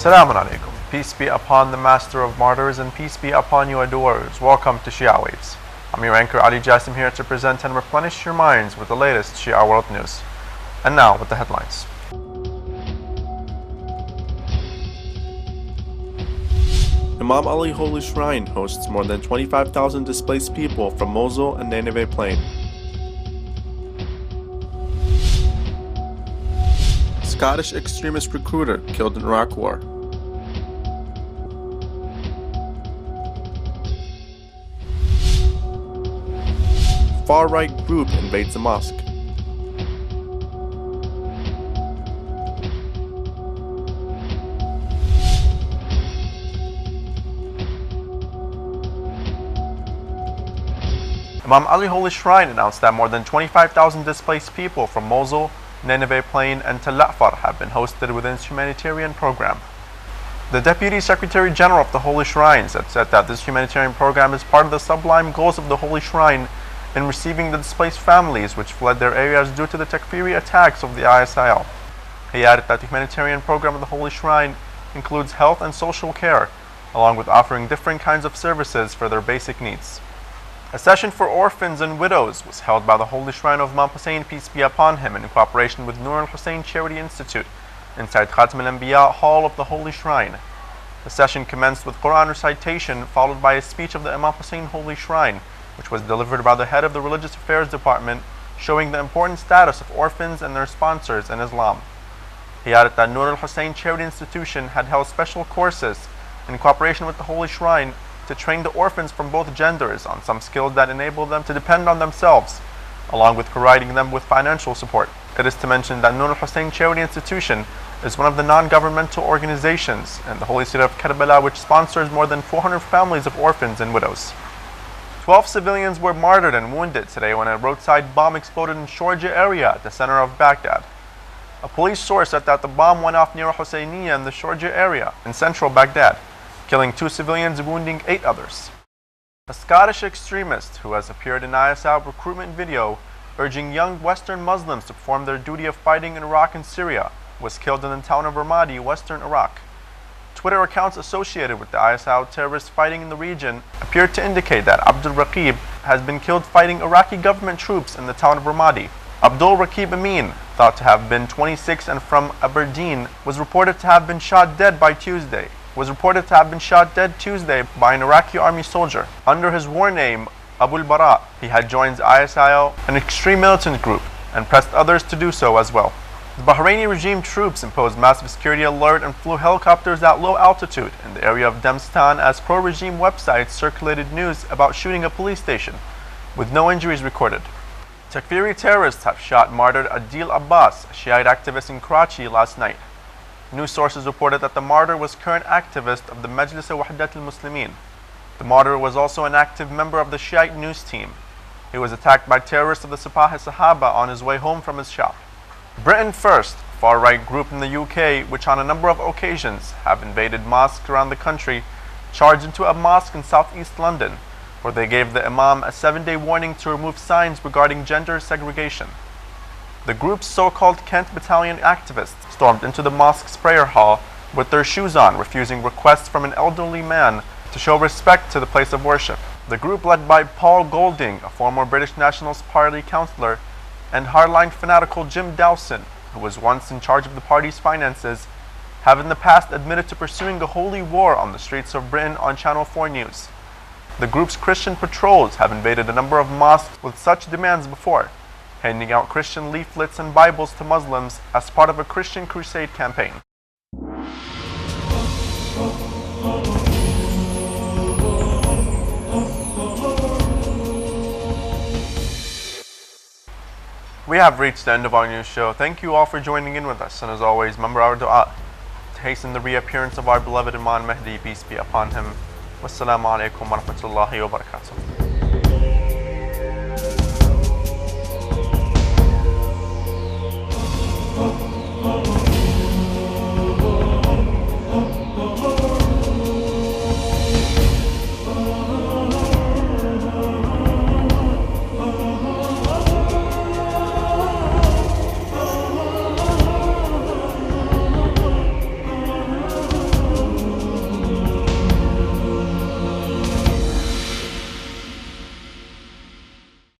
Assalamu alaikum. Peace be upon the master of martyrs and peace be upon you adorers. Welcome to Shia Waves. I'm your anchor Ali Jassim here to present and replenish your minds with the latest Shia world news. And now with the headlines. Imam Ali Holy Shrine hosts more than 25,000 displaced people from Mosul and Nineveh Plain. Scottish extremist recruiter killed in Iraq War. Far-right group invades a mosque. Imam Ali Holy Shrine announced that more than 25,000 displaced people from Mosul, Nineveh Plain, and Tel Afar have been hosted within its humanitarian program. The Deputy Secretary General of the Holy Shrine said that this humanitarian program is part of the sublime goals of the Holy Shrine in receiving the displaced families which fled their areas due to the Takfiri attacks of the ISIL. He added that the humanitarian program of the Holy Shrine includes health and social care, along with offering different kinds of services for their basic needs. A session for orphans and widows was held by the Holy Shrine of Imam Hussein, peace be upon him, in cooperation with Nur al-Hussein Charity Institute inside Khatam al-Anbiya Hall of the Holy Shrine. The session commenced with Quran recitation, followed by a speech of the Imam Hussein Holy Shrine, which was delivered by the head of the Religious Affairs Department, showing the important status of orphans and their sponsors in Islam. He added that Nur al-Hussein Charity Institution had held special courses in cooperation with the Holy Shrine to train the orphans from both genders on some skills that enable them to depend on themselves, along with providing them with financial support. It is to mention that Nur al-Hussein Charity Institution is one of the non-governmental organizations in the holy city of Karbala which sponsors more than 400 families of orphans and widows. 12 civilians were martyred and wounded today when a roadside bomb exploded in Shorja area at the center of Baghdad. A police source said that the bomb went off near Husseiniya in the Shorja area in central Baghdad, killing 2 civilians and wounding 8 others. A Scottish extremist who has appeared in ISIL recruitment video urging young Western Muslims to perform their duty of fighting in Iraq and Syria was killed in the town of Ramadi, Western Iraq. Twitter accounts associated with the ISIL terrorists fighting in the region appeared to indicate that Abdul Raqib has been killed fighting Iraqi government troops in the town of Ramadi. Abdul Raqib Amin, thought to have been 26 and from Aberdeen, was reported to have been shot dead Tuesday by an Iraqi army soldier. Under his war name, Abul Bara, he had joined ISIL, an extreme militant group, and pressed others to do so as well. The Bahraini regime troops imposed massive security alert and flew helicopters at low altitude in the area of Demstan as pro-regime websites circulated news about shooting a police station, with no injuries recorded. Takfiri terrorists have shot and martyred Adil Abbas, a Shiite activist in Karachi last night. News sources reported that the martyr was current activist of the Majlis Wahdat al-Muslimin. The martyr was also an active member of the Shiite news team. He was attacked by terrorists of the Sepah Sahaba on his way home from his shop. Britain First, far-right group in the UK, which on a number of occasions have invaded mosques around the country, charged into a mosque in southeast London, where they gave the Imam a 7-day warning to remove signs regarding gender segregation. The group's so-called Kent Battalion activists stormed into the mosque's prayer hall with their shoes on, refusing requests from an elderly man to show respect to the place of worship. The group, led by Paul Golding, a former British Nationalist Party councillor, and hardline fanatical Jim Dowson, who was once in charge of the party's finances, have in the past admitted to pursuing a holy war on the streets of Britain on Channel 4 News. The group's Christian patrols have invaded a number of mosques with such demands before, handing out Christian leaflets and Bibles to Muslims as part of a Christian crusade campaign. We have reached the end of our news show. Thank you all for joining in with us, and as always, remember our dua to hasten the reappearance of our beloved Imam Mahdi, peace be upon him. Wassalamu alaikum wa rahmatullahi wa barakatuh.